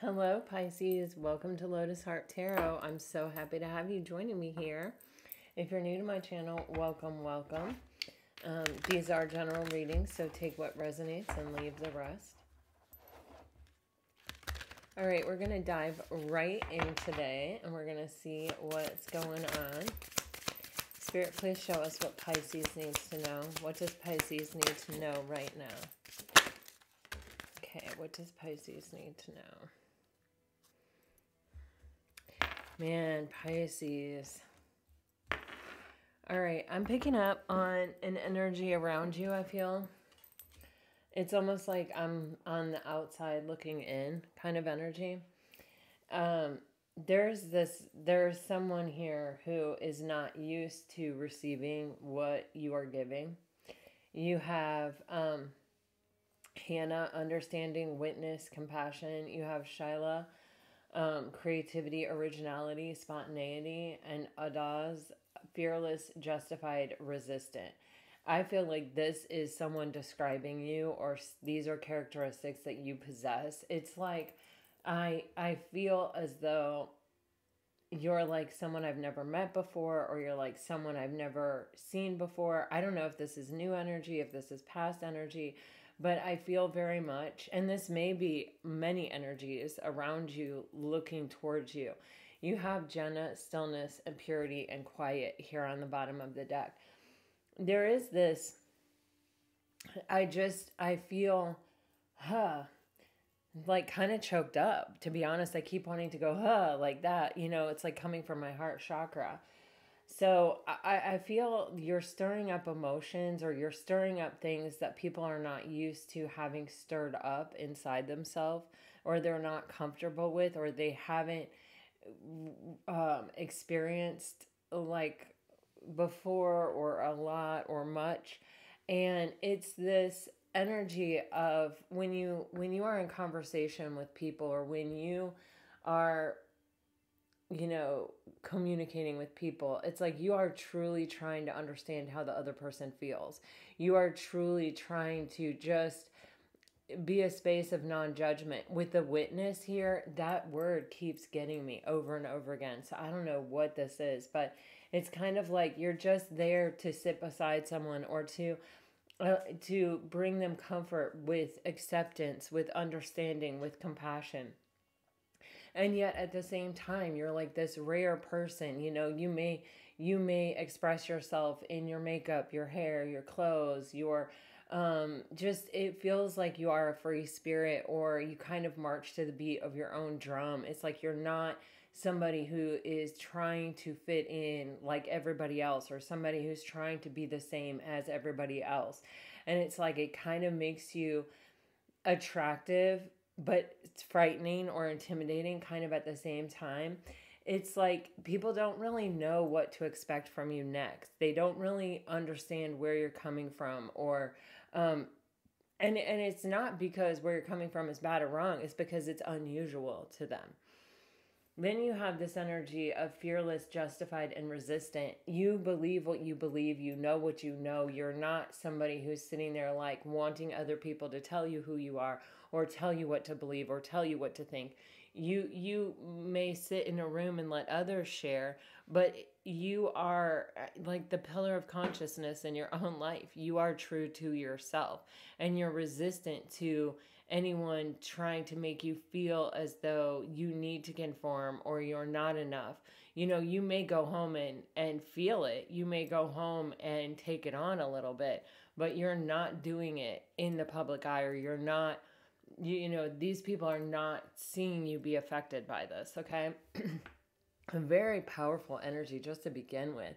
Hello, Pisces. Welcome to Lotus Heart Tarot. I'm so happy to have you joining me here. If you're new to my channel, welcome, welcome. These are general readings, so take what resonates and leave the rest. All right, we're going to dive right in today, and we're going to see what's going on. Spirit, please show us what Pisces needs to know. What does Pisces need to know right now? Okay, what does Pisces need to know? Man, Pisces. All right, I'm picking up on an energy around you, I feel. It's almost like I'm on the outside looking in kind of energy. There's someone here who is not used to receiving what you are giving. You have Hannah, understanding, witness, compassion. You have Shyla, creativity, originality, spontaneity, and Adaz, fearless, justified, resistant. I feel like this is someone describing you, or these are characteristics that you possess. It's like I feel as though you're like someone I've never met before, or you're like someone I've never seen before. I don't know if this is new energy, if this is past energy, but I feel very much, and this may be many energies around you looking towards you. You have Jenna, stillness, and purity, and quiet here on the bottom of the deck. There is this, I feel, like kind of choked up, to be honest. I keep wanting to go, like that. You know, it's like coming from my heart chakra. So I feel you're stirring up emotions, or you're stirring up things that people are not used to having stirred up inside themselves, or they're not comfortable with, or they haven't experienced like before, or a lot, or much. And it's this energy of when you are in conversation with people, or when you are, you know, communicating with people, it's like you are truly trying to understand how the other person feels. You are truly trying to just be a space of non-judgment. With the witness here, that word keeps getting me over and over again. So I don't know what this is, but it's kind of like you're just there to sit beside someone, or to bring them comfort, with acceptance, with understanding, with compassion. And yet at the same time, you're like this rare person. You know, you may express yourself in your makeup, your hair, your clothes, your just, it feels like you are a free spirit, or you kind of march to the beat of your own drum. It's like you're not somebody who is trying to fit in like everybody else, or somebody who's trying to be the same as everybody else. And it's like it kind of makes you attractive, but it's frightening or intimidating kind of at the same time. It's like people don't really know what to expect from you next. They don't really understand where you're coming from, or and it's not because where you're coming from is bad or wrong. It's because it's unusual to them. Then you have this energy of fearless, justified, and resistant. You believe what you believe. You know what you know. You're not somebody who's sitting there like wanting other people to tell you who you are, or tell you what to believe, or tell you what to think. You may sit in a room and let others share, but you are like the pillar of consciousness in your own life. You are true to yourself, and you're resistant to anyone trying to make you feel as though you need to conform, or you're not enough. You know, you may go home and feel it. You may go home and take it on a little bit, but you're not doing it in the public eye, or you're not, you know, these people are not seeing you be affected by this, okay? A very powerful energy just to begin with.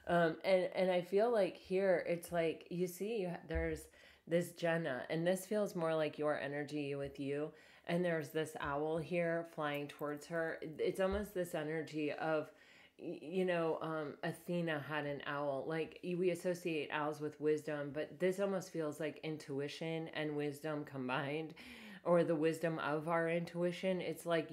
And I feel like here, it's like, you see, there's this Jenna, and this feels more like your energy with you. And there's this owl here flying towards her. It's almost this energy of, you know, Athena had an owl. Like, we associate owls with wisdom, but this almost feels like intuition and wisdom combined, or the wisdom of our intuition. It's like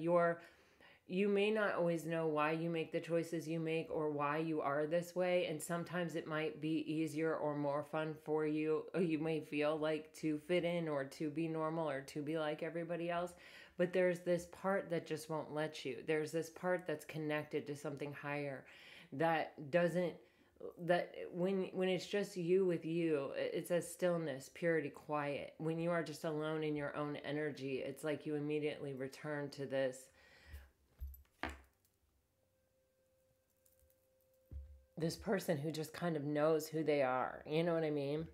you may not always know why you make the choices you make or why you are this way. And sometimes it might be easier or more fun for you, or you may feel like, to fit in or to be normal or to be like everybody else. But there's this part that just won't let you. There's this part that's connected to something higher that doesn't, that when it's just you with you, it's a stillness, purity, quiet. When you are just alone in your own energy, it's like you immediately return to this person who just kind of knows who they are. You know what I mean?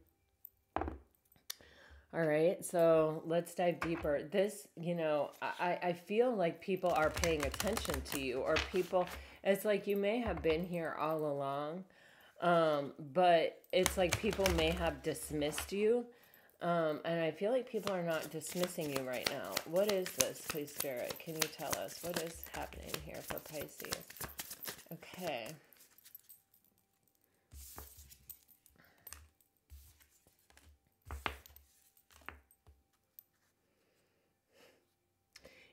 All right, so let's dive deeper. This, I feel like people are paying attention to you, or people, it's like you may have been here all along, but it's like people may have dismissed you. And I feel like people are not dismissing you right now. What is this, please, Spirit? Can you tell us what is happening here for Pisces? Okay.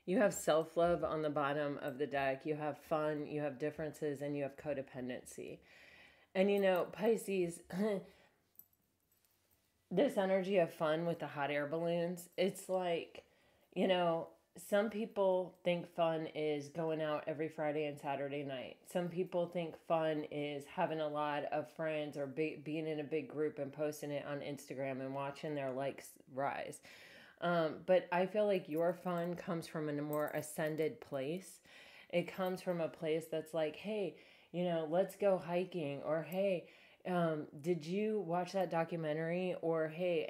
You have self-love on the bottom of the deck. You have fun, you have differences, and you have codependency. And Pisces, this energy of fun with the hot air balloons, it's like, some people think fun is going out every Friday and Saturday night. Some people think fun is having a lot of friends, or being in a big group and posting it on Instagram and watching their likes rise. But I feel like your fun comes from a more ascended place. It comes from a place that's like, hey, let's go hiking, or hey, did you watch that documentary? Or hey,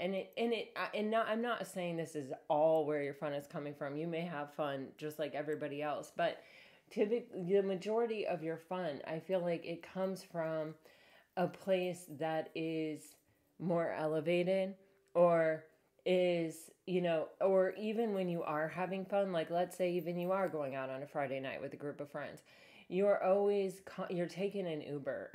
I'm not saying this is all where your fun is coming from. You may have fun just like everybody else, but typically the majority of your fun, I feel like it comes from a place that is more elevated, or is, or even when you are having fun, like let's say even you are going out on a Friday night with a group of friends, you're taking an Uber.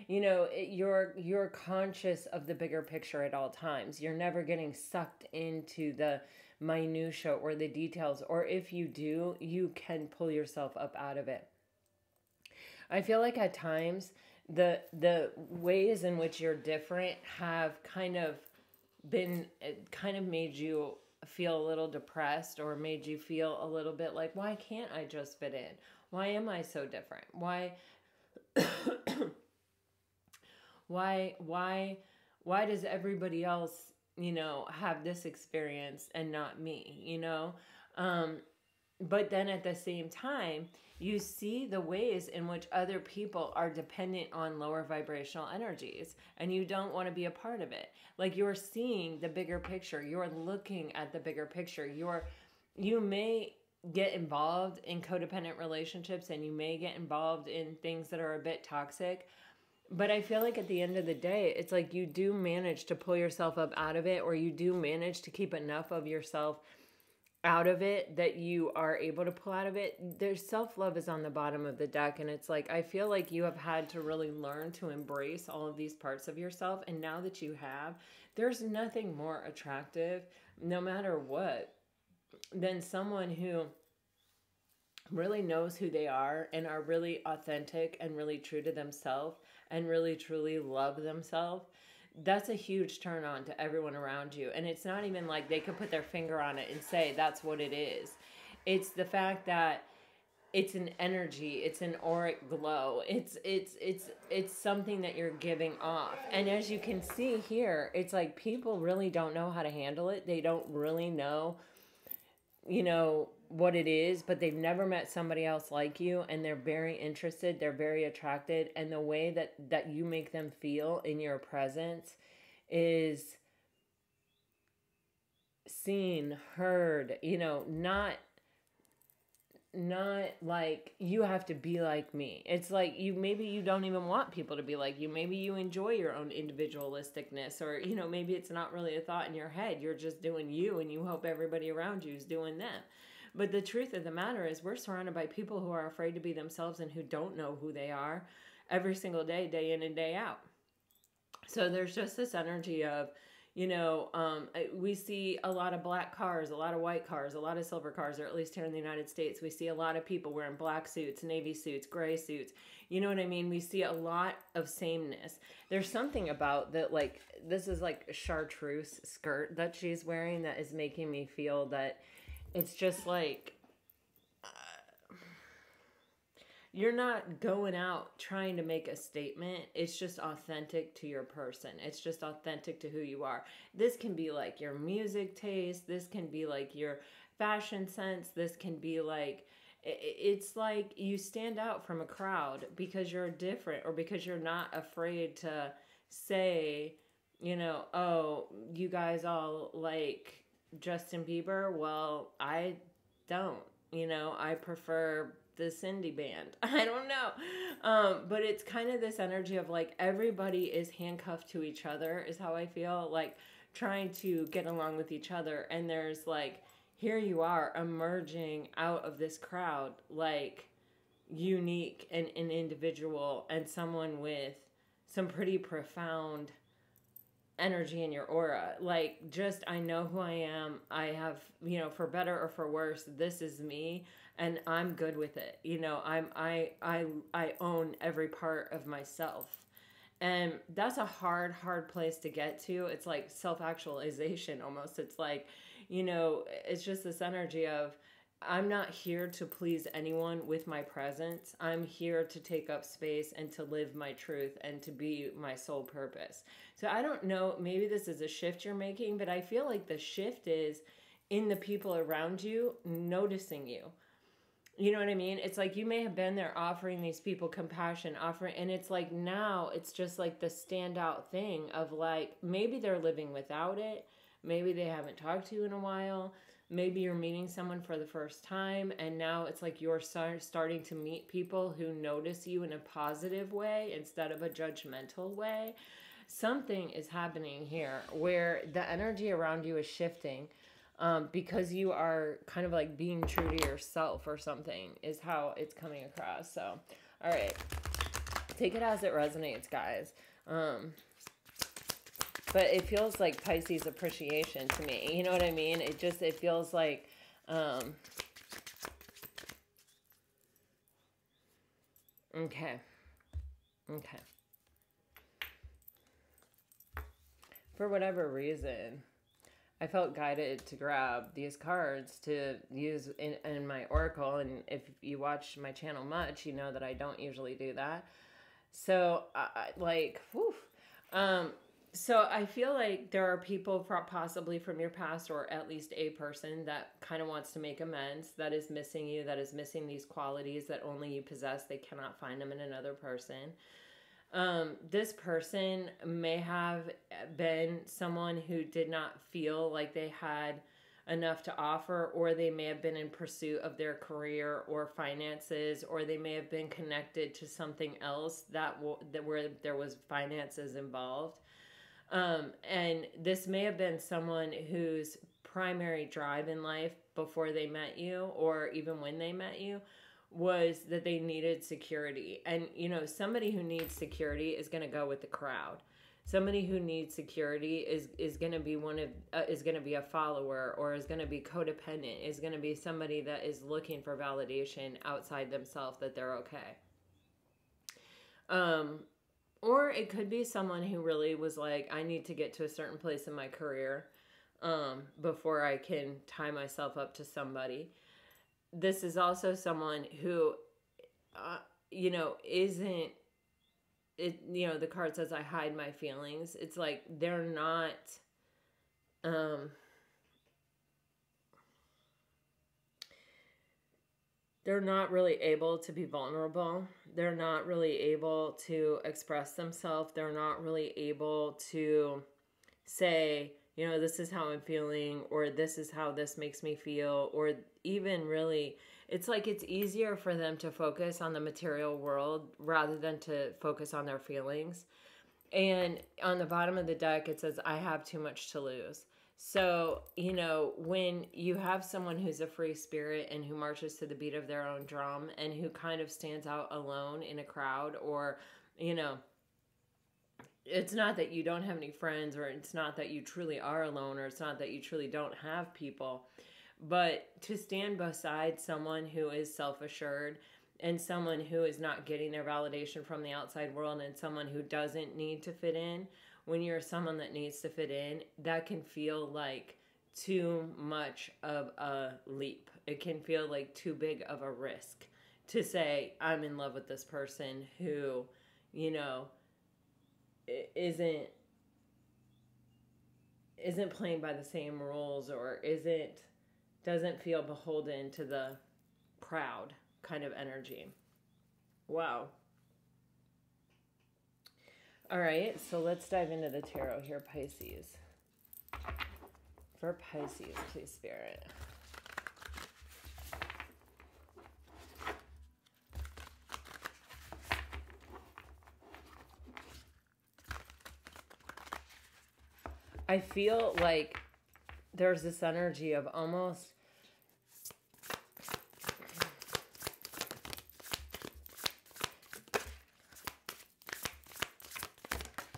You're conscious of the bigger picture at all times. You're never getting sucked into the minutia or the details, or if you do, you can pull yourself up out of it. I feel like at times the ways in which you're different have kind of made you feel a little depressed, or made you feel a little bit like, why can't I just fit in? Why am I so different? Why does everybody else, have this experience and not me, But then at the same time, you see the ways in which other people are dependent on lower vibrational energies, and you don't want to be a part of it. Like, you're seeing the bigger picture. You're looking at the bigger picture. You may get involved in codependent relationships, and you may get involved in things that are a bit toxic. But I feel like at the end of the day, it's like you do manage to pull yourself up out of it, or you do manage to keep enough of yourself out of it that you are able to pull out of it. There's self-love is on the bottom of the deck, and it's like, I feel like you have had to really learn to embrace all of these parts of yourself, and now that you have, there's nothing more attractive, no matter what, than someone who really knows who they are and are really authentic and really true to themselves and really truly love themselves. That's a huge turn on to everyone around you. And it's not even like they could put their finger on it and say that's what it is. It's the fact that it's an energy, it's an auric glow. It's something that you're giving off. And as you can see here, it's like people really don't know how to handle it. They don't really know, what it is, but they've never met somebody else like you, and they're very interested, they're very attracted, and the way that you make them feel in your presence is seen, heard, not like you have to be like me. It's like maybe you don't even want people to be like you. Maybe you enjoy your own individualisticness, or maybe it's not really a thought in your head. You're just doing you, and you hope everybody around you is doing them. But the truth of the matter is, we're surrounded by people who are afraid to be themselves and who don't know who they are every single day, day in and day out. So there's just this energy of, We see a lot of black cars, a lot of white cars, a lot of silver cars, or at least here in the United States, we see a lot of people wearing black suits, navy suits, gray suits. You know what I mean? We see a lot of sameness. There's something about that, like, this is like a chartreuse skirt that she's wearing that is making me feel that it's just like, you're not going out trying to make a statement. It's just authentic to your person. It's just authentic to who you are. This can be like your music taste. This can be like your fashion sense. This can be like, it's like you stand out from a crowd because you're different, or because you're not afraid to say, oh, you guys all like Justin Bieber. Well, I don't. I prefer this indie band. I don't know. But it's kind of this energy of like everybody is handcuffed to each other is how I feel, like trying to get along with each other. And there's like, here you are emerging out of this crowd, like unique and an individual and someone with some pretty profound energy in your aura. Like, just, I know who I am. I have, for better or for worse, this is me. And I'm good with it. I own every part of myself. And that's a hard place to get to. It's like self-actualization almost. It's like, it's just this energy of, I'm not here to please anyone with my presence. I'm here to take up space and to live my truth and to be my sole purpose. So I don't know, maybe this is a shift you're making, but I feel like the shift is in the people around you noticing you. You know what I mean? It's like you may have been there offering these people compassion, and it's like now it's just like the standout thing of like, maybe they're living without it. Maybe they haven't talked to you in a while. Maybe you're meeting someone for the first time, and now it's like you're starting to meet people who notice you in a positive way instead of a judgmental way. Something is happening here where the energy around you is shifting. Because you are kind of like being true to yourself or something is how it's coming across. So, all right, take it as it resonates, guys. But it feels like Pisces appreciation to me. You know what I mean? It feels like, okay. For whatever reason, I felt guided to grab these cards to use in my oracle. And if you watch my channel much, you know that I don't usually do that. So, so I feel like there are people possibly from your past, or at least a person that kind of wants to make amends, that is missing you, that is missing these qualities that only you possess. They cannot find them in another person. This person may have been someone who did not feel like they had enough to offer, or they may have been in pursuit of their career or finances, or they may have been connected to something else where there was finances involved. And this may have been someone whose primary drive in life before they met you, or even when they met you, was that they needed security. And, somebody who needs security is going to go with the crowd. Somebody who needs security is going to be is going to be a follower, or is going to be codependent, is going to be somebody that is looking for validation outside themselves that they're okay. Or it could be someone who really was like, I need to get to a certain place in my career before I can tie myself up to somebody. This is also someone who, isn't, the card says I hide my feelings. It's like they're not, they're not really able to be vulnerable. They're not really able to express themselves. They're not really able to say, this is how I'm feeling, or this is how this makes me feel, or even really, it's like it's easier for them to focus on the material world rather than to focus on their feelings. And on the bottom of the deck, it says, I have too much to lose. So, when you have someone who's a free spirit and who marches to the beat of their own drum and who kind of stands out alone in a crowd, or, it's not that you don't have any friends, or it's not that you truly are alone, or it's not that you truly don't have people, but to stand beside someone who is self-assured, and someone who is not getting their validation from the outside world, and someone who doesn't need to fit in. When you're someone that needs to fit in, that can feel like too much of a leap. It can feel like too big of a risk to say, I'm in love with this person who, you know, isn't playing by the same rules, or doesn't feel beholden to the crowd kind of energy. Wow. All right, so let's dive into the tarot here, Pisces. For Pisces, please, Spirit. I feel like there's this energy of almost,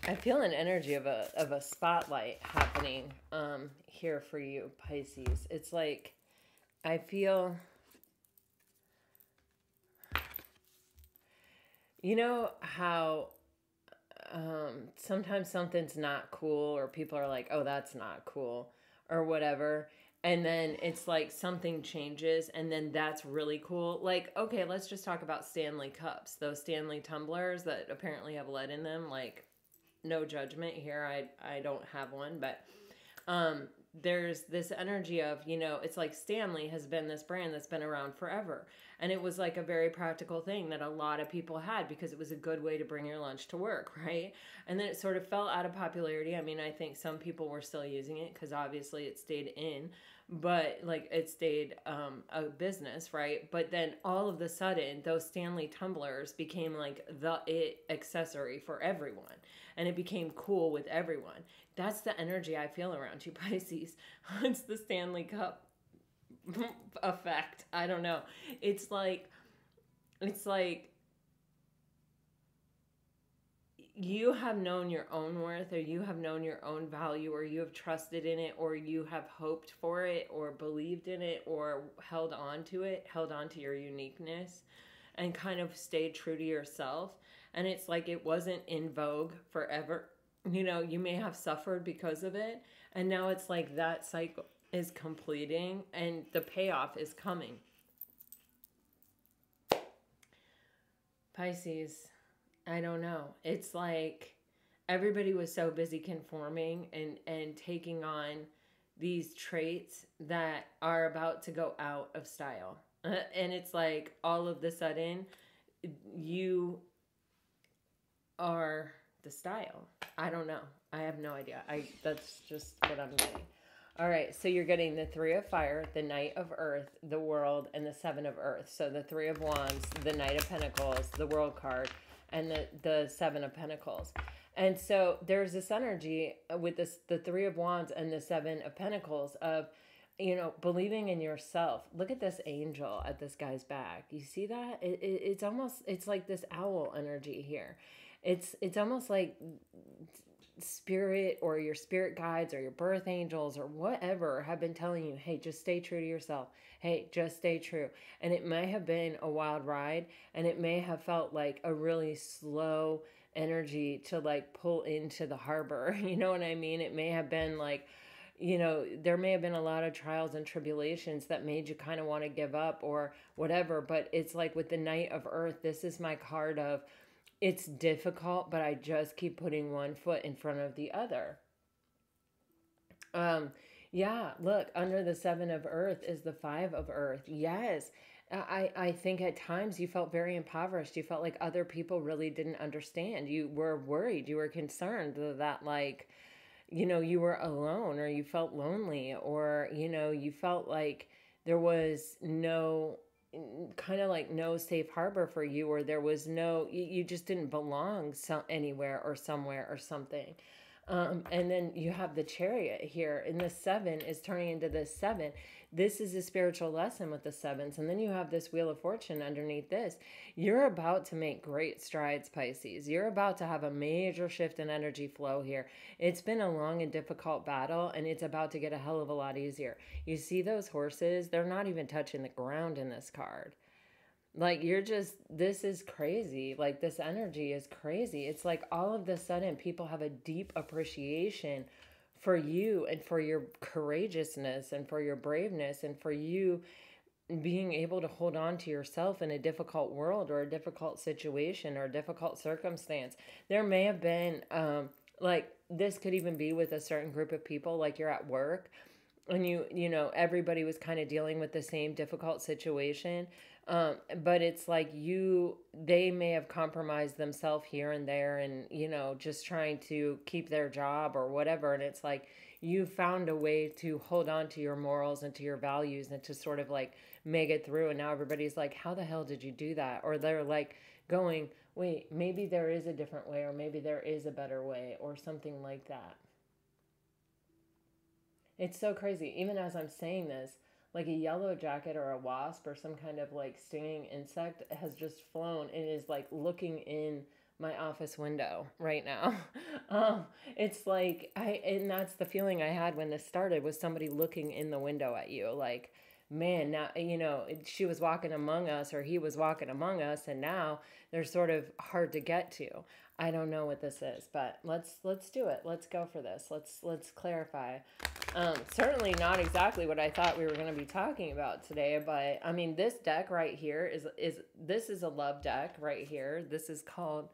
I feel an energy of a spotlight happening here for you, Pisces. It's like, I feel, you know how sometimes something's not cool, or people are like, oh, that's not cool, or whatever. And then it's like something changes, and then that's really cool. Like, okay, let's just talk about Stanley cups, those Stanley tumblers that apparently have lead in them. Like, no judgment here. I don't have one, but there's this energy of, it's like Stanley has been this brand that's been around forever. And it was like a very practical thing that a lot of people had, because it was a good way to bring your lunch to work, right? And then it sort of fell out of popularity. I mean, I think some people were still using it because obviously it stayed in, but like it stayed a business, right? But then all of a sudden, those Stanley tumblers became like the it accessory for everyone. And it became cool with everyone. That's the energy I feel around you, Pisces. It's the Stanley Cup effect. I don't know. It's like you have known your own worth, or you have known your own value, or you have trusted in it, or you have hoped for it, or believed in it, or held on to your uniqueness, and kind of stayed true to yourself. And it's like it wasn't in vogue forever. You may have suffered because of it. And now it's like that cycle is completing and the payoff is coming. Pisces, I don't know. It's like everybody was so busy conforming and taking on these traits that are about to go out of style. And it's like all of the sudden you are the style. I don't know. I have no idea. That's just what I'm getting. All right, so you're getting the Three of Fire, the Knight of Earth, the World, and the Seven of Earth. So the Three of Wands, the Knight of Pentacles, the World card, and the Seven of Pentacles. And so there's this energy with the Three of Wands and the Seven of Pentacles of, believing in yourself. Look at this angel at this guy's back. You see that? It's like this owl energy here. It's almost like spirit, or your spirit guides, or your birth angels, or whatever have been telling you, hey, just stay true to yourself. Hey, just stay true. And it may have been a wild ride, and it may have felt like a really slow energy to like pull into the harbor. You know what I mean? It may have been like, there may have been a lot of trials and tribulations that made you kind of want to give up or whatever. But it's like with the Knight of Earth, this is my card of, it's difficult, but I just keep putting one foot in front of the other. Yeah, look, under the Seven of Earth is the Five of Earth. Yes. I think at times you felt very impoverished. You felt like other people really didn't understand. You were worried. You were concerned that like, you were alone, or you felt lonely, or, you felt like there was no safe harbor for you, or there was you just didn't belong anywhere or somewhere or something. And then you have the chariot here, and the seven is turning into this seven. This is a spiritual lesson with the sevens. And then you have this wheel of fortune underneath this. You're about to make great strides, Pisces. You're about to have a major shift in energy flow here. It's been a long and difficult battle, and it's about to get a hell of a lot easier. You see those horses? They're not even touching the ground in this card. Like, you're just, this is crazy. Like, this energy is crazy. It's like all of a sudden people have a deep appreciation for you and for your courageousness and for your braveness and for you being able to hold on to yourself in a difficult world or a difficult situation or a difficult circumstance. There may have been, like, this could even be with a certain group of people, like you're at work and you know, everybody was kind of dealing with the same difficult situation. But it's like they may have compromised themselves here and there and, you know, just trying to keep their job or whatever. And it's like, you found a way to hold on to your morals and to your values and to sort of like make it through. And now everybody's like, how the hell did you do that? Or they're like going, wait, maybe there is a different way, or maybe there is a better way, or something like that. It's so crazy. Even as I'm saying this, like a yellow jacket or a wasp or some kind of like stinging insect has just flown and is like looking in my office window right now. It's like and that's the feeling I had when this started, was somebody looking in the window at you. Like, man, now, you know, she was walking among us, or he was walking among us, and now they're sort of hard to get to. I don't know what this is, but let's do it. Let's go for this. Let's clarify. Certainly not exactly what I thought we were going to be talking about today, but I mean, this deck right here is a love deck right here. This is called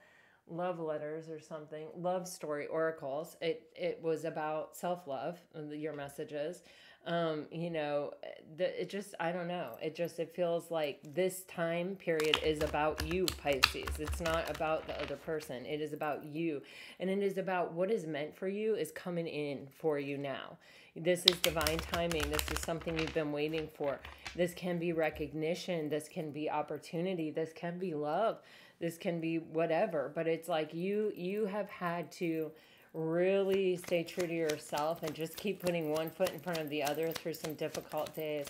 Love Letters or something, Love Story Oracles. It was about self-love, your messages. You know, it just, I don't know. It feels like this time period is about you, Pisces. It's not about the other person. It is about you. And it is about what is meant for you is coming in for you now. This is divine timing. This is something you've been waiting for. This can be recognition. This can be opportunity. This can be love. This can be whatever. But it's like you have had to really stay true to yourself and just keep putting one foot in front of the other through some difficult days.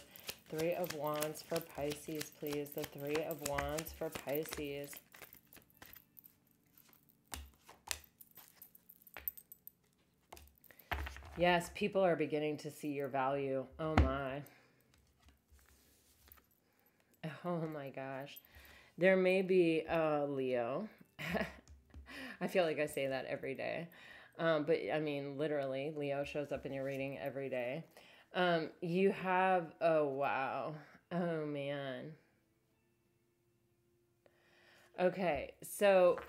Three of Wands for Pisces, please. The Three of Wands for Pisces. Yes, people are beginning to see your value. Oh my. Oh my gosh. There may be Leo. I feel like I say that every day. But I mean, literally, Leo shows up in your reading every day. You have, oh wow. Oh man. Okay, so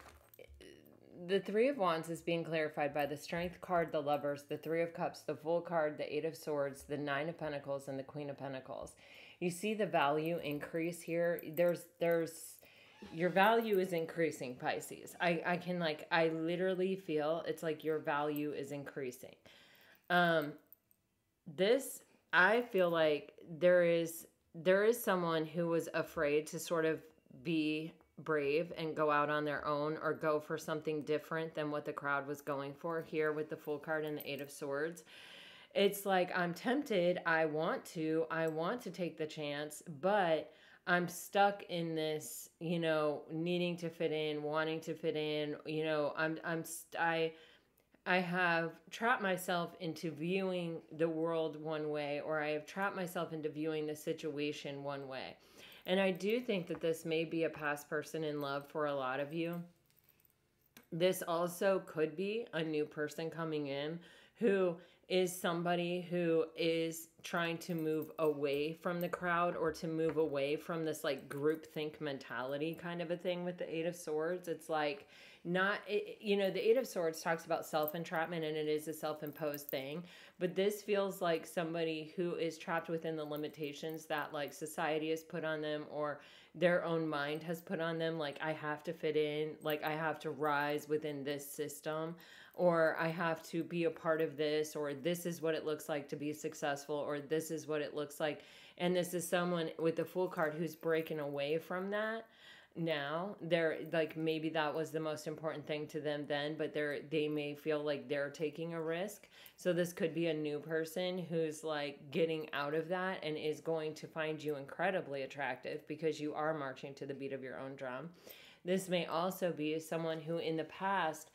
the Three of Wands is being clarified by the Strength card, the Lovers, the Three of Cups, the Fool card, the Eight of Swords, the Nine of Pentacles, and the Queen of Pentacles. You see the value increase here. Your value is increasing, Pisces. I literally feel it's like your value is increasing. I feel like there is someone who was afraid to sort of be brave and go out on their own or go for something different than what the crowd was going for here with the Fool card and the Eight of Swords. It's like, I'm tempted. I want to take the chance, but I'm stuck in this, you know, needing to fit in, wanting to fit in, you know, I have trapped myself into viewing the world one way, or I have trapped myself into viewing the situation one way. And I do think that this may be a past person in love for a lot of you. This also could be a new person coming in who is somebody who is trying to move away from the crowd, or to move away from this like groupthink mentality kind of a thing with the Eight of Swords. It's like, you know, the Eight of Swords talks about self-entrapment, and it is a self-imposed thing. But this feels like somebody who is trapped within the limitations that like society has put on them, or their own mind has put on them. Like, I have to fit in, like I have to rise within this system, or I have to be a part of this, or this is what it looks like to be successful, or this is what it looks like. And this is someone with the Fool card who's breaking away from that. now. They're like, maybe that was the most important thing to them then, but they may feel like they're taking a risk. So this could be a new person who's like getting out of that and is going to find you incredibly attractive because you are marching to the beat of your own drum. This may also be someone who in the past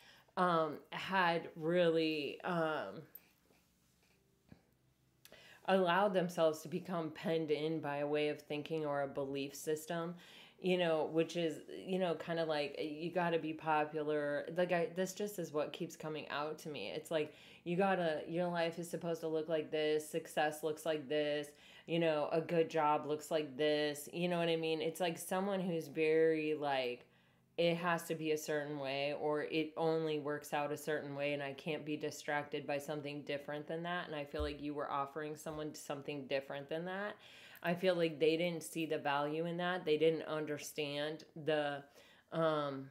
had really allowed themselves to become penned in by a way of thinking or a belief system, which is, kind of like, you got to be popular. Like, this just is what keeps coming out to me. It's like, your life is supposed to look like this, success looks like this, a good job looks like this, you know what I mean? It's like someone who's very like, it has to be a certain way, or it only works out a certain way, and I can't be distracted by something different than that. And I feel like you were offering someone something different than that. I feel like they didn't see the value in that. They didn't understand the and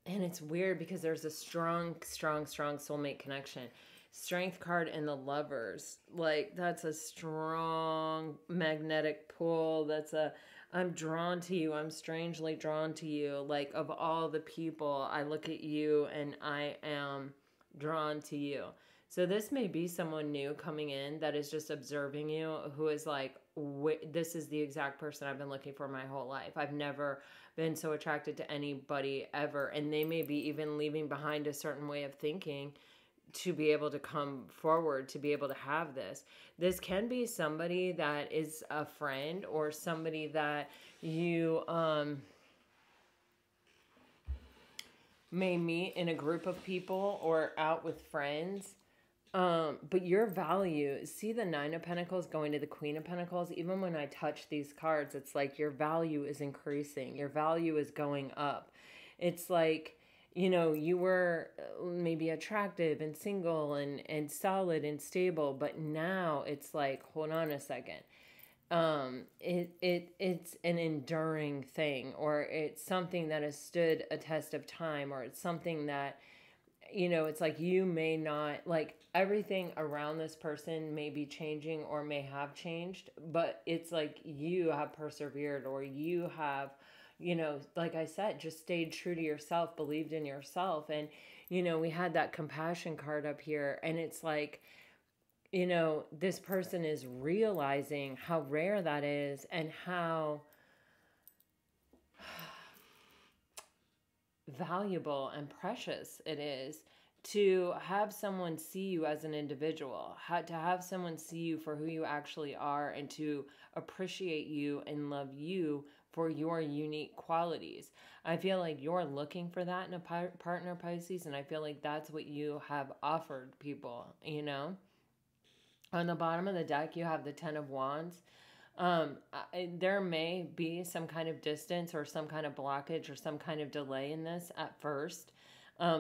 it's weird because there's a strong, strong, strong soulmate connection. Strength card and the Lovers, like, that's a strong magnetic pull. I'm drawn to you, I'm strangely drawn to you. Like, of all the people, I look at you and I am drawn to you. So this may be someone new coming in that is just observing you, who is like, this is the exact person I've been looking for my whole life. I've never been so attracted to anybody ever. And they may be even leaving behind a certain way of thinking to be able to come forward, to be able to have this. This can be somebody that is a friend, or somebody that you may meet in a group of people or out with friends. But your value, see the Nine of Pentacles going to the Queen of Pentacles. Even when I touch these cards, it's like your value is increasing. Your value is going up. It's like, you were maybe attractive and single and solid and stable, but now it's like, hold on a second. It's an enduring thing, or it's something that has stood a test of time, or it's something that, it's like, you may not, like, everything around this person may be changing or may have changed, but it's like you have persevered, or you have, like I said, just stayed true to yourself, believed in yourself. And, we had that compassion card up here, and it's like, this person is realizing how rare that is and how valuable and precious it is to have someone see you as an individual, to have someone see you for who you actually are, and to appreciate you and love you for your unique qualities. I feel like you're looking for that in a partner, Pisces, and I feel like that's what you have offered people, On the bottom of the deck, you have the Ten of Wands. There may be some kind of distance or some kind of blockage or some kind of delay in this at first.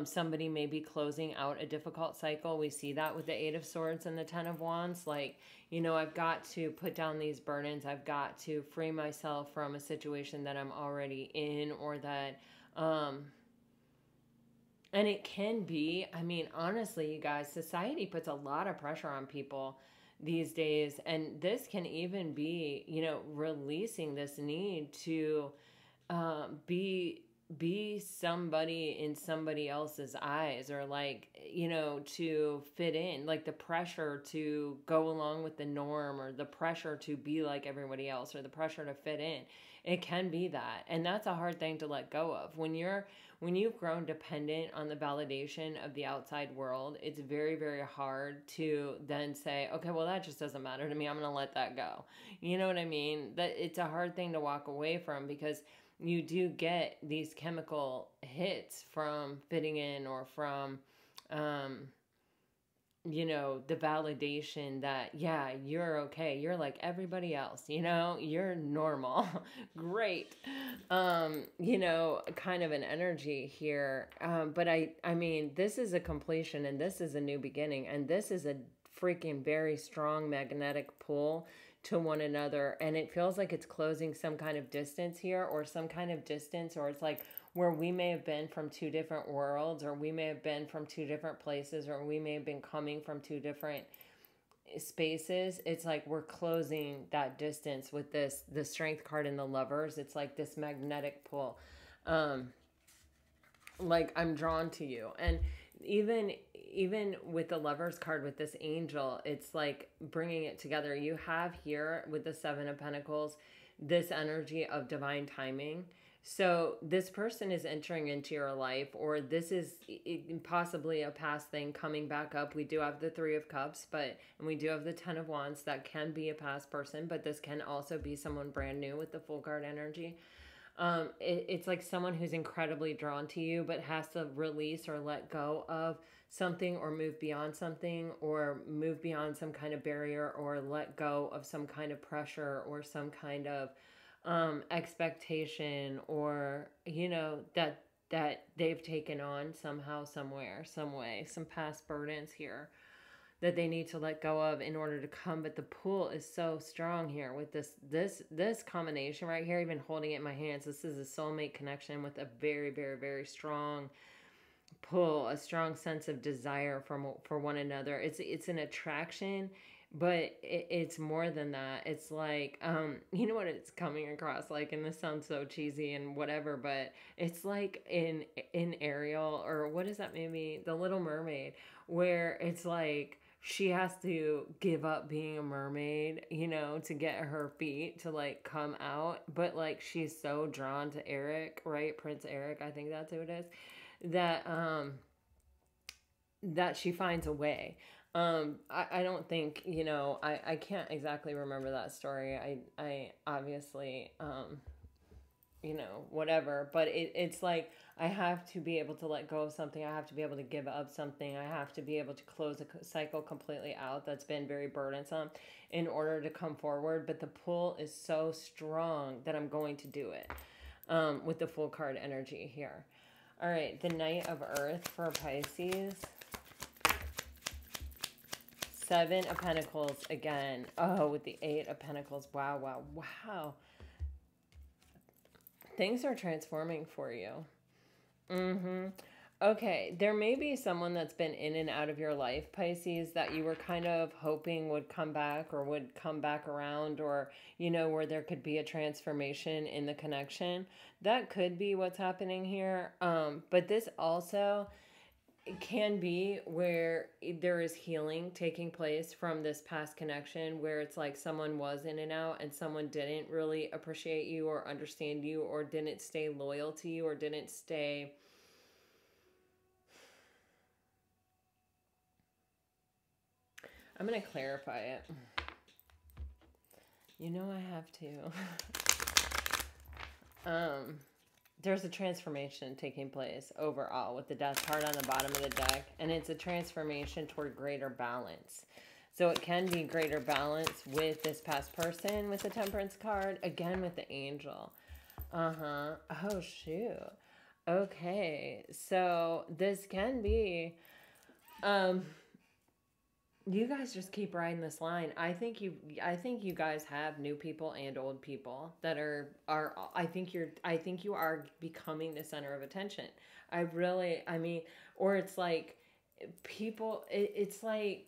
Somebody may be closing out a difficult cycle. We see that with the Eight of Swords and the Ten of Wands. Like, I've got to put down these burdens. I've got to free myself from a situation that I'm already in, or that, and it can be, honestly, you guys, society puts a lot of pressure on people these days. And this can even be, releasing this need to be somebody in somebody else's eyes, or like, to fit in, like the pressure to go along with the norm, or the pressure to be like everybody else, or the pressure to fit in. It can be that. And that's a hard thing to let go of. When you've grown dependent on the validation of the outside world, it's very, very hard to then say, okay, well, that just doesn't matter to me. I'm going to let that go. You know what I mean? That it's a hard thing to walk away from, because you do get these chemical hits from fitting in, or from, the validation that, yeah, you're okay. You're like everybody else, you're normal. Great. Kind of an energy here. But this is a completion, and this is a new beginning, and this is a freaking very strong magnetic pull to one another. And it feels like it's closing some kind of distance here, or some kind of distance, or it's like where we may have been from two different worlds, or we may have been from two different places, or we may have been coming from two different, spaces, it's like we're closing that distance with this, the strength card in the lovers. It's like this magnetic pull. Um, like I'm drawn to you. And even with the lovers card with this angel, it's like bringing it together. You have here with the 7 of Pentacles this energy of divine timing. So this person is entering into your life, or this is possibly a past thing coming back up. We do have the 3 of Cups, and we do have the 10 of Wands. That can be a past person, but this can also be someone brand new with the full card energy. It's like someone who's incredibly drawn to you, but has to release or let go of something, or move beyond something, or move beyond some kind of barrier, or let go of some kind of pressure, or some kind of expectation, or that they've taken on somehow, somewhere, some way, some past burdens here that they need to let go of in order to come. But the pull is so strong here with this combination right here. Even holding it in my hands, this is a soulmate connection with a very, very, very strong pull, a strong sense of desire for one another. It's an attraction, but it's more than that. It's like you know what it's coming across like, and this sounds so cheesy and whatever, but it's like in Ariel, or what is that movie, The Little Mermaid, where it's like she has to give up being a mermaid, to get her feet to like come out. But like she's so drawn to Eric, right? Prince Eric, I think that's who it is. That that she finds a way. I don't think, I can't exactly remember that story. I obviously whatever. But it's like I have to be able to let go of something. I have to be able to give up something. I have to be able to close a cycle completely out that's been very burdensome in order to come forward. But the pull is so strong that I'm going to do it with the full card energy here. All right, the Knight of Earth for Pisces. 7 of Pentacles again. Oh, with the 8 of Pentacles. Wow, wow, wow. Things are transforming for you. Okay, there may be someone that's been in and out of your life, Pisces, that you were kind of hoping would come back, or would come back around, or, where there could be a transformation in the connection. That could be what's happening here. But this also can be where there is healing taking place from this past connection, where it's like someone was in and out, and someone didn't really appreciate you or understand you, or didn't stay loyal to you, or didn't stay... I'm going to clarify it. I have to. There's a transformation taking place overall with the Death card on the bottom of the deck, and it's a transformation toward greater balance. So it can be greater balance with this past person with the Temperance card, again with the Angel. Oh, shoot. Okay, so this can be... you guys just keep riding this line. I think you guys have new people and old people that are I think you are becoming the center of attention. Or it's like people, it's like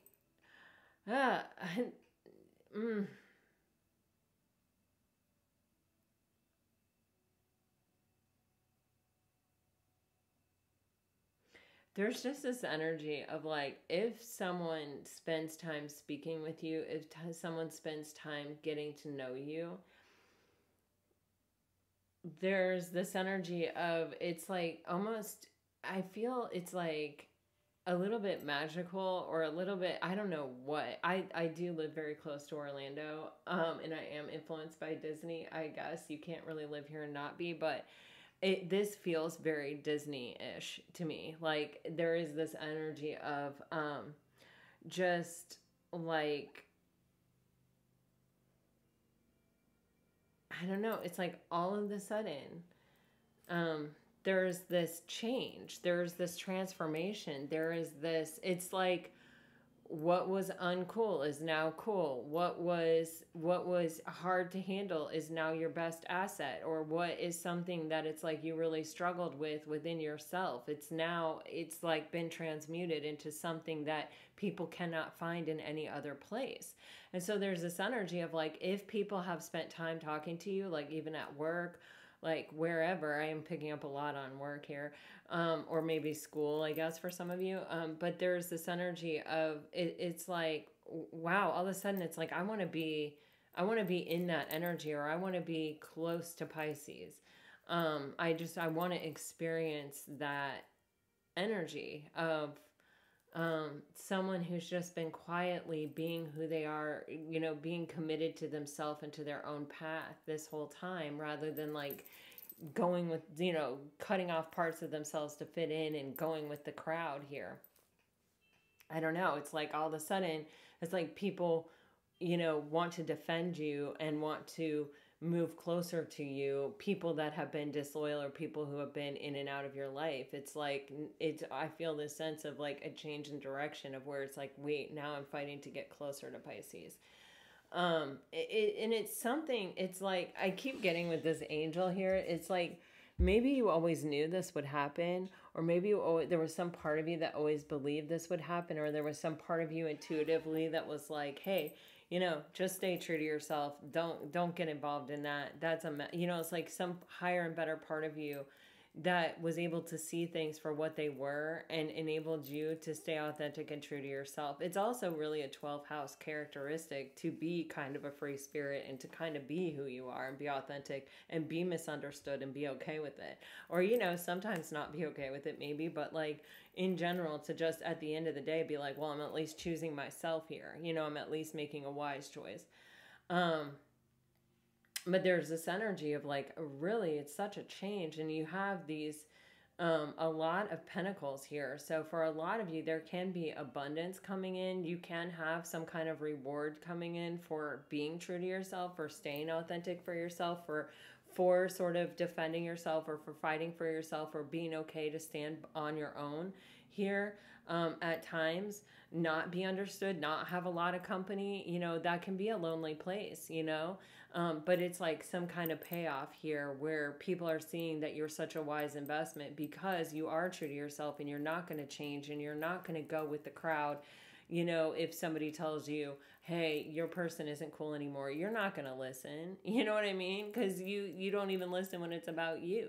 there's just this energy of like, if someone spends time speaking with you, if someone spends time getting to know you, there's this energy of, it's like almost, I feel it's like a little bit magical, or a little bit, I don't know what. I do live very close to Orlando, and I am influenced by Disney. I guess you can't really live here and not be, but this feels very Disney-ish to me. Like there is this energy of just like, I don't know, it's like all of a sudden there's this change, there's this transformation, there is this, it's like what was uncool is now cool. What was hard to handle is now your best asset. Or what is something that it's like you really struggled with within yourself, it's now, it's like been transmuted into something that people cannot find in any other place. And so there's this energy of like, if people have spent time talking to you, like even at work, like wherever, I am picking up a lot on work here, or maybe school, I guess, for some of you. But there's this energy of it's like, wow, all of a sudden it's like, I want to be in that energy, or I want to be close to Pisces. I want to experience that energy of someone who's just been quietly being who they are, being committed to themselves and to their own path this whole time, rather than like going with, cutting off parts of themselves to fit in and going with the crowd here. I don't know. It's like all of a sudden, it's like people, want to defend you and want to move closer to you, people that have been disloyal or people who have been in and out of your life. It's like, I feel this sense of like a change in direction of where it's like, wait, now I'm fighting to get closer to Pisces. And it's something, it's like, I keep getting with this angel here. It's like, maybe you always knew this would happen, or maybe there was some part of you that always believed this would happen, or there was some part of you intuitively that was like, hey, just stay true to yourself. Don't get involved in that. That's it's like some higher and better part of you that was able to see things for what they were and enabled you to stay authentic and true to yourself. It's also really a 12th house characteristic to be kind of a free spirit and to kind of be who you are and be authentic and be misunderstood and be okay with it. Or, sometimes not be okay with it maybe, but like in general to just at the end of the day be like, well, I'm at least choosing myself here. I'm at least making a wise choice. But there's this energy of like, really, it's such a change. And you have these, a lot of pentacles here. So for a lot of you, there can be abundance coming in. You can have some kind of reward coming in for being true to yourself, for staying authentic for yourself, for sort of defending yourself, or for fighting for yourself, or being okay to stand on your own here. At times, not be understood, not have a lot of company, that can be a lonely place, but it's like some kind of payoff here where people are seeing that you're such a wise investment because you are true to yourself and you're not going to change and you're not going to go with the crowd. If somebody tells you, hey, your person isn't cool anymore, you're not going to listen. You know what I mean? Because you don't even listen when it's about you.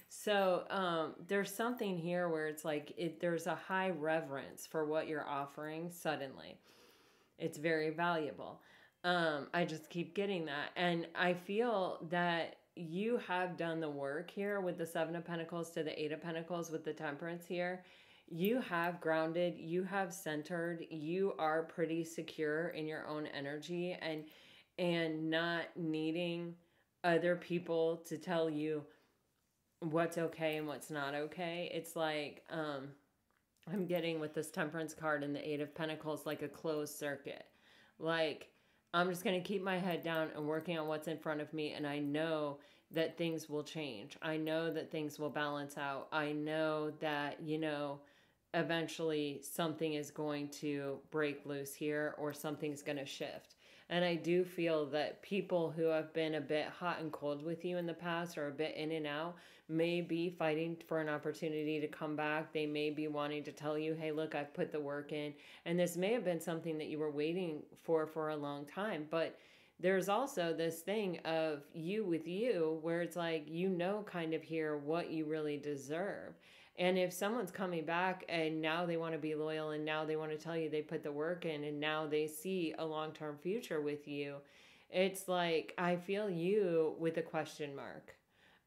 So there's something here where it's like there's a high reverence for what you're offering suddenly. It's very valuable. I just keep getting that. And I feel that you have done the work here with the 7 of Pentacles to the 8 of Pentacles with the Temperance here. You have grounded, you have centered, you are pretty secure in your own energy and not needing other people to tell you what's okay and what's not okay. It's like, I'm getting with this Temperance card and the 8 of Pentacles, like a closed circuit. Like, I'm just going to keep my head down and working on what's in front of me. And I know that things will change. I know that things will balance out. I know that, eventually something is going to break loose here or something's going to shift. And I do feel that people who have been a bit hot and cold with you in the past or a bit in and out may be fighting for an opportunity to come back. They may be wanting to tell you, hey, look, I've put the work in. And this may have been something that you were waiting for a long time. But there's also this thing of you with you where it's like, kind of here what you really deserve. And if someone's coming back and now they want to be loyal and now they want to tell you they put the work in and now they see a long-term future with you, it's like, I feel you with a question mark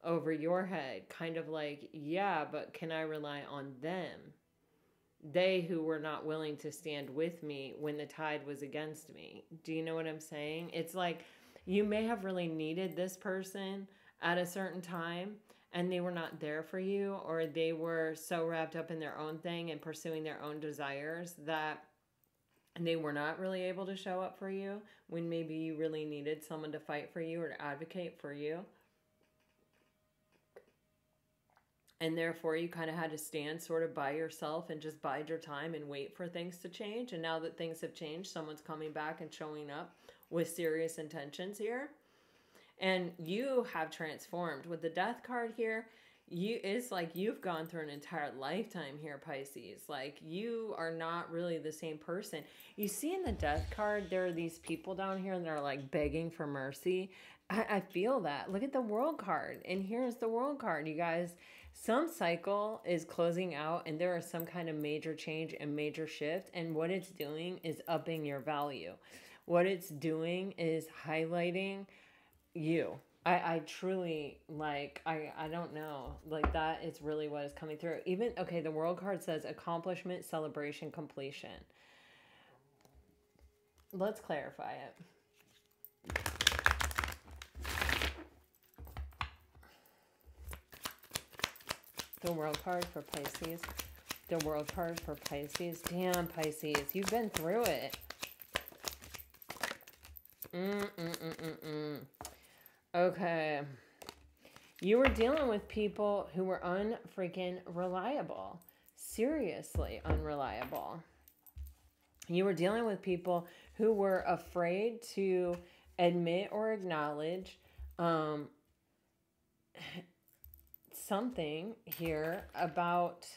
over your head, kind of like, yeah, but can I rely on them? They who were not willing to stand with me when the tide was against me. Do you know what I'm saying? It's like, you may have really needed this person at a certain time, and they were not there for you, or they were so wrapped up in their own thing and pursuing their own desires that they were not really able to show up for you when maybe you really needed someone to fight for you or to advocate for you. And therefore you kind of had to stand sort of by yourself and just bide your time and wait for things to change. And now that things have changed, someone's coming back and showing up with serious intentions here. And you have transformed with the death card here. It's like you've gone through an entire lifetime here, Pisces. Like, you are not really the same person. You see in the death card, there are these people down here that are like begging for mercy. I feel that. Look at the world card. And here's the world card, you guys. Some cycle is closing out and there is some kind of major change and major shift. And what it's doing is upping your value. What it's doing is highlighting you. I truly, like, I don't know, like, that is really what is coming through. Even, okay, the world card says accomplishment, celebration, completion. Let's clarify it. The world card for Pisces. The world card for Pisces. Damn, Pisces, you've been through it. Okay. You were dealing with people who were unfreaking reliable. Seriously unreliable. You were dealing with people who were afraid to admit or acknowledge something here about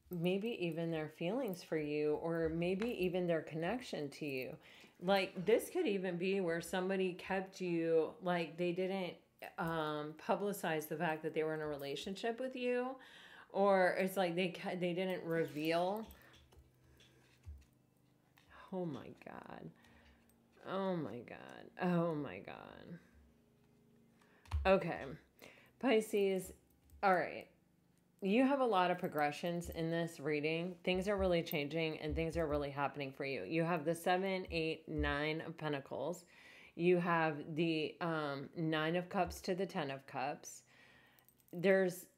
maybe even their feelings for you, or maybe even their connection to you. Like, this could even be where somebody kept you, like, they didn't publicize the fact that they were in a relationship with you, or it's like they didn't reveal. Oh my God. Oh my God. Oh my God. Okay. Pisces, all right. You have a lot of progressions in this reading. Things are really changing and things are really happening for you. You have the 7, 8, 9 of Pentacles. You have the 9 of Cups to the 10 of Cups.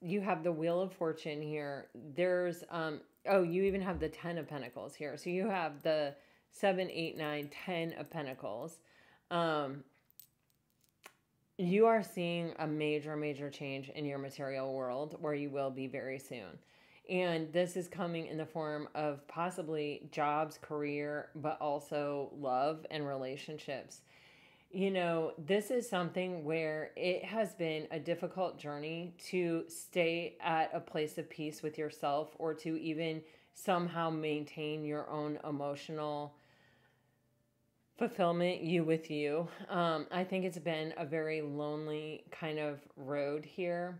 You have the Wheel of Fortune here. You even have the 10 of Pentacles here. So you have the 7, 8, 9, 10 of Pentacles. You are seeing a major, major change in your material world, where you will be very soon. And this is coming in the form of possibly jobs, career, but also love and relationships. You know, this is something where it has been a difficult journey to stay at a place of peace with yourself, or to even somehow maintain your own emotional fulfillment, you with you. I think it's been a very lonely kind of road here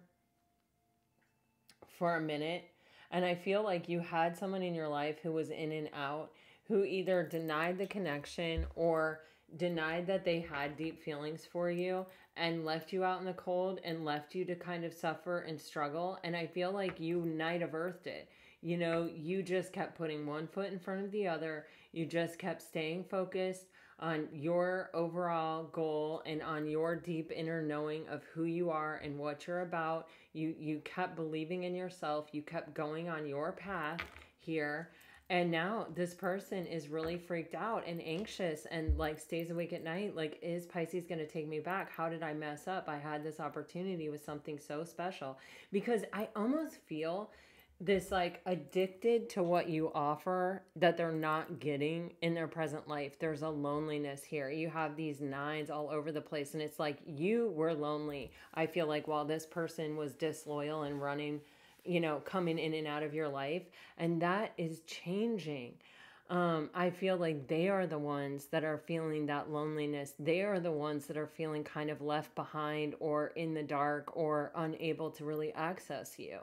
for a minute. And I feel like you had someone in your life who was in and out, who either denied the connection or denied that they had deep feelings for you, and left you out in the cold and left you to kind of suffer and struggle. And I feel like you Night of Earthed it. You know, you just kept putting one foot in front of the other. You just kept staying focused on your overall goal and on your deep inner knowing of who you are and what you're about. You kept believing in yourself. You kept going on your path here. And now this person is really freaked out and anxious and like stays awake at night. Like, is Pisces going to take me back? How did I mess up? I had this opportunity with something so special. Because I almost feel this like addicted to what you offer that they're not getting in their present life. There's a loneliness here. You have these 9s all over the place, and it's like you were lonely. I feel like while this person was disloyal and running, you know, coming in and out of your life, and that is changing. I feel like they are the ones that are feeling that loneliness. They are the ones that are feeling kind of left behind or in the dark or unable to really access you.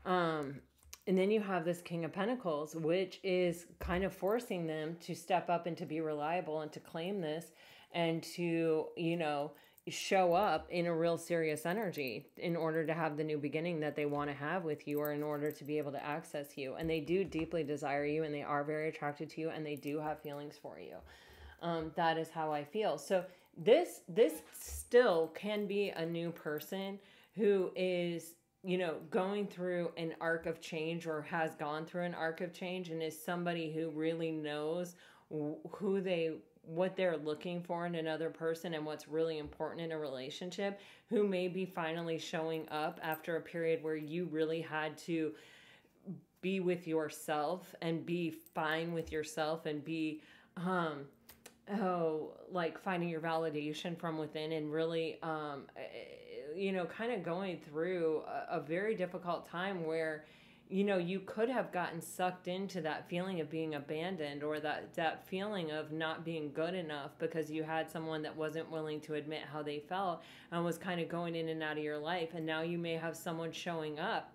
And then you have this King of Pentacles, which is kind of forcing them to step up and to be reliable and to claim this and to, you know, show up in a real serious energy in order to have the new beginning that they want to have with you, or in order to be able to access you. And they do deeply desire you, and they are very attracted to you, and they do have feelings for you. That is how I feel. So this still can be a new person who is, you know, going through an arc of change, or has gone through an arc of change, and is somebody who really knows what they're looking for in another person and what's really important in a relationship, who may be finally showing up after a period where you really had to be with yourself and be fine with yourself and be like finding your validation from within, and really kind of going through a very difficult time where you could have gotten sucked into that feeling of being abandoned, or that feeling of not being good enough, because you had someone that wasn't willing to admit how they felt and was kind of going in and out of your life. And now you may have someone showing up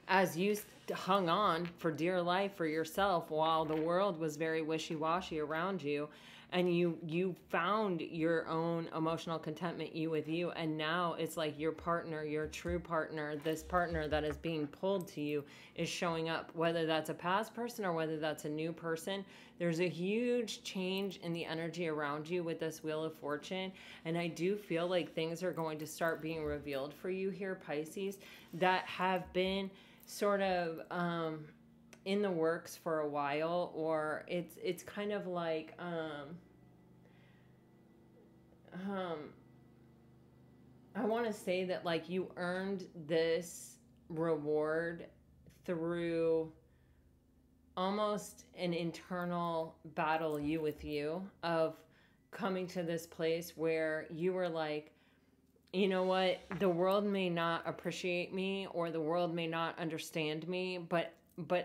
as you hung on for dear life for yourself while the world was very wishy-washy around you, and you found your own emotional contentment, you with you, and now it's like your partner, your true partner, this partner that is being pulled to you, is showing up, whether that's a past person or whether that's a new person. There's a huge change in the energy around you with this Wheel of Fortune, and I do feel like things are going to start being revealed for you here, Pisces, that have been sort of in the works for a while, or it's kind of like I want to say that like you earned this reward through almost an internal battle, you with you, of coming to this place where you were like, you know what, the world may not appreciate me, or the world may not understand me, but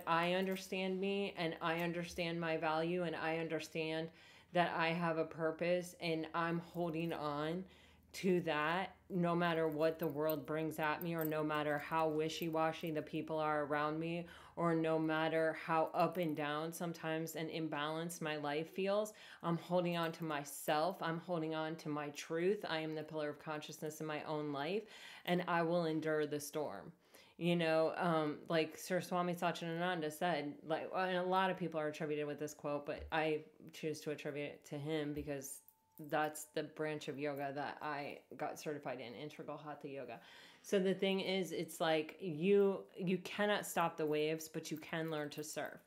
I understand me, and I understand my value, and I understand that I have a purpose, and I'm holding on to that no matter what the world brings at me, or no matter how wishy-washy the people are around me, or no matter how up and down sometimes and imbalanced my life feels. I'm holding on to myself. I'm holding on to my truth. I am the pillar of consciousness in my own life, and I will endure the storm. Like Sir Swami Satchidananda said, like, and a lot of people are attributed with this quote, but I choose to attribute it to him because that's the branch of yoga that I got certified in, integral hatha yoga. So the thing is, it's like you cannot stop the waves, but you can learn to surf.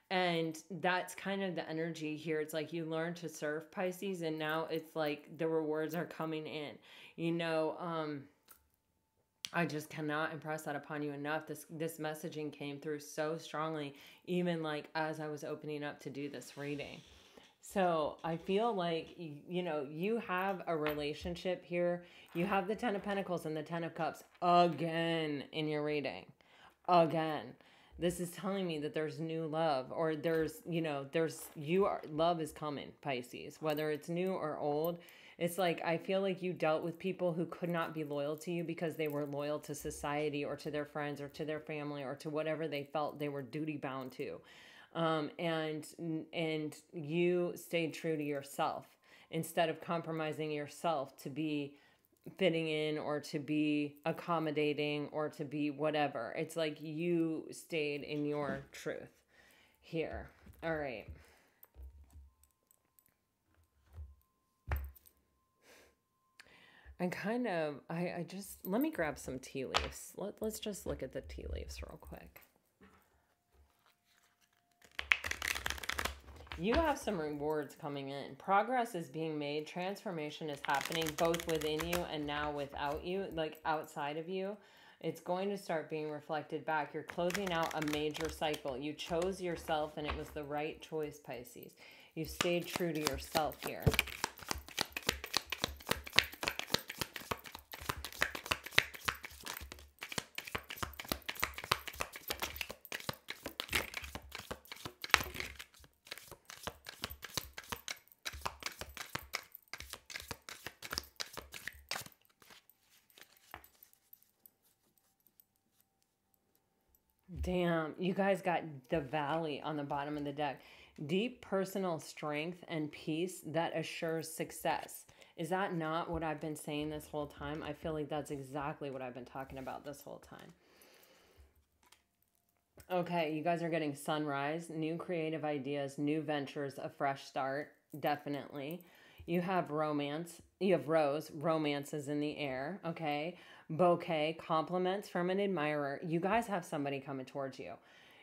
And that's kind of the energy here. It's like you learn to surf, Pisces, and now it's like the rewards are coming in. I just cannot impress that upon you enough. This messaging came through so strongly, even like as I was opening up to do this reading. So I feel like, you have a relationship here. You have the 10 of Pentacles and the 10 of Cups again in your reading. Again. This is telling me that there's new love, or love is coming, Pisces, whether it's new or old. It's like, I feel like you dealt with people who could not be loyal to you because they were loyal to society, or to their friends, or to their family, or to whatever they felt they were duty bound to. And you stayed true to yourself instead of compromising yourself to be fitting in, or to be accommodating, or to be whatever. It's like you stayed in your truth here. All right. I just, let me grab some tea leaves. Let's just look at the tea leaves real quick. You have some rewards coming in. Progress is being made. Transformation is happening both within you and now without you, like outside of you. It's going to start being reflected back. You're closing out a major cycle. You chose yourself, and it was the right choice, Pisces. You stayed true to yourself here. Damn, you guys got the Valley on the bottom of the deck. Deep personal strength and peace that assures success. Is that not what I've been saying this whole time? I feel like that's exactly what I've been talking about this whole time. Okay, you guys are getting sunrise, new creative ideas, new ventures, a fresh start, definitely. You have romance. You have rose. Romance is in the air. Okay. Bouquet. Compliments from an admirer. You guys have somebody coming towards you.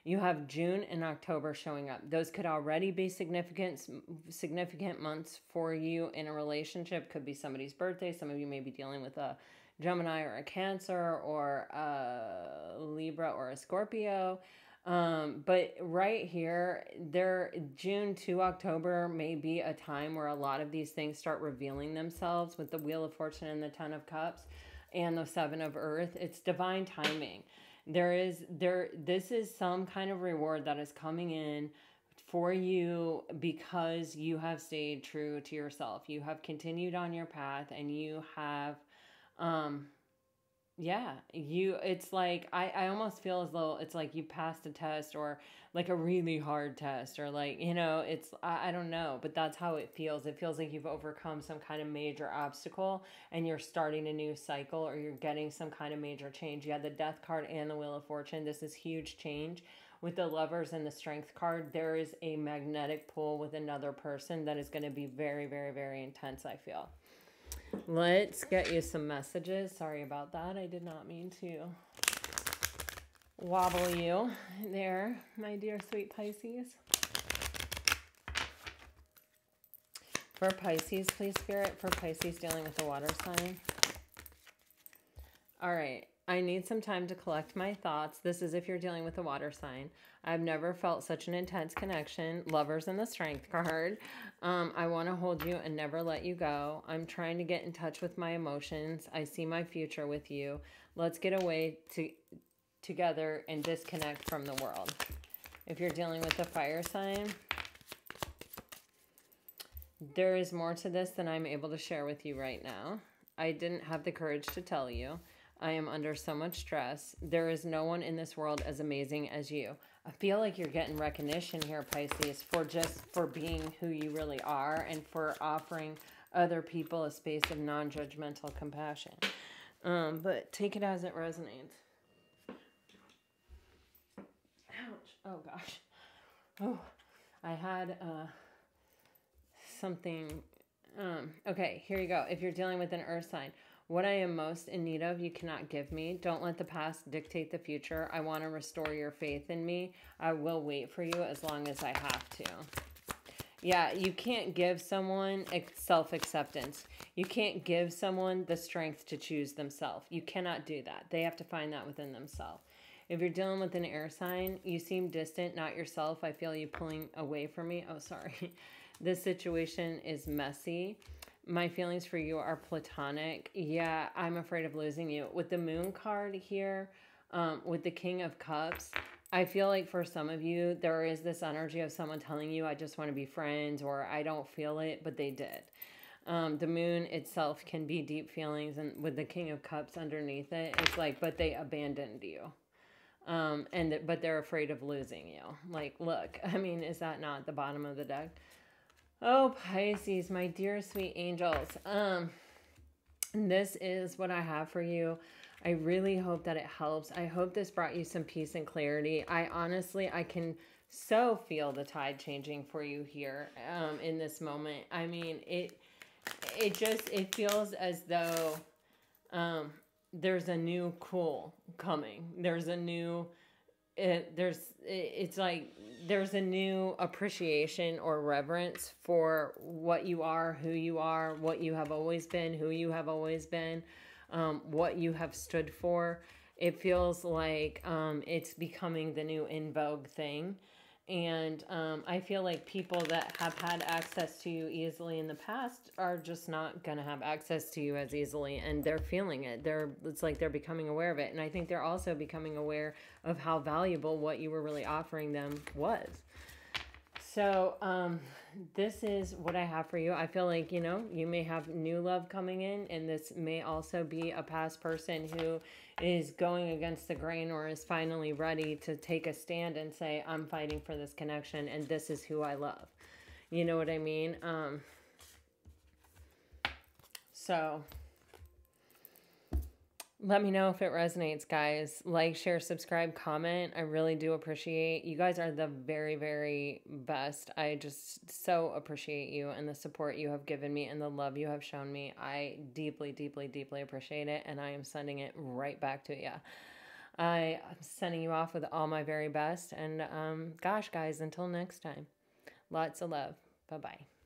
You have June and October showing up. Those could already be significant months for you in a relationship. Could be somebody's birthday. Some of you may be dealing with a Gemini or a Cancer or a Libra or a Scorpio. But right here, June to October may be a time where a lot of these things start revealing themselves with the Wheel of Fortune and the Ten of Cups and the Seven of Earth. It's divine timing. This is some kind of reward that is coming in for you because you have stayed true to yourself. You have continued on your path and you have, it's like, I almost feel as though it's like you passed a test or like a really hard test or like, I don't know, but that's how it feels. It feels like you've overcome some kind of major obstacle and you're starting a new cycle or you're getting some kind of major change. You had the Death card and the Wheel of Fortune. This is huge change. With the Lovers and the Strength card, there is a magnetic pull with another person that is going to be very, very, very intense, I feel. Let's get you some messages. Sorry about that. I did not mean to wobble you there, my dear sweet Pisces. For Pisces, please, Spirit. For Pisces dealing with the water sign. All right. I need some time to collect my thoughts. This is if you're dealing with a water sign. I've never felt such an intense connection. Lovers and the Strength card. I want to hold you and never let you go. I'm trying to get in touch with my emotions. I see my future with you. Let's get away together and disconnect from the world. If you're dealing with a fire sign, there is more to this than I'm able to share with you right now. I didn't have the courage to tell you. I am under so much stress. There is no one in this world as amazing as you. I feel like you're getting recognition here, Pisces, for being who you really are and for offering other people a space of non-judgmental compassion. But take it as it resonates. Ouch. Oh, gosh. Oh, I had something. Okay, here you go. If you're dealing with an earth sign, what I am most in need of, you cannot give me. Don't let the past dictate the future. I want to restore your faith in me. I will wait for you as long as I have to. Yeah, you can't give someone self-acceptance. You can't give someone the strength to choose themselves. You cannot do that. They have to find that within themselves. If you're dealing with an air sign, you seem distant, not yourself. I feel you pulling away from me. Oh, sorry. This situation is messy. My feelings for you are platonic. Yeah, I'm afraid of losing you. With the Moon card here, with the King of Cups, I feel like for some of you, there is this energy of someone telling you, I just want to be friends, or I don't feel it, but they did. The moon itself can be deep feelings, and with the King of Cups underneath it, it's like, but they abandoned you. But they're afraid of losing you. Like, look, I mean, is that not the bottom of the deck? Oh, Pisces, my dear sweet angels. This is what I have for you. I really hope that it helps. I hope this brought you some peace and clarity. I can so feel the tide changing for you here in this moment. I mean, it feels as though there's a new cool coming. There's a new it's like there's a new appreciation or reverence for what you are, who you are, what you have always been, who you have always been, what you have stood for. It feels like it's becoming the new in vogue thing. And I feel like people that have had access to you easily in the past are just not going to have access to you as easily. And they're feeling it. It's like they're becoming aware of it. And I think they're also becoming aware of how valuable what you were really offering them was. So this is what I have for you. I feel like, you may have new love coming in, and this may also be a past person who is going against the grain or is finally ready to take a stand and say, I'm fighting for this connection and this is who I love. You know what I mean? So let me know if it resonates, guys. Like, share, subscribe, comment. I really do appreciate you guys. Are the very, very best. I just so appreciate you and the support you have given me and the love you have shown me. I deeply, deeply, deeply appreciate it, and I am sending it right back to you. I'm sending you off with all my very best. And gosh, guys, until next time, lots of love. Bye bye.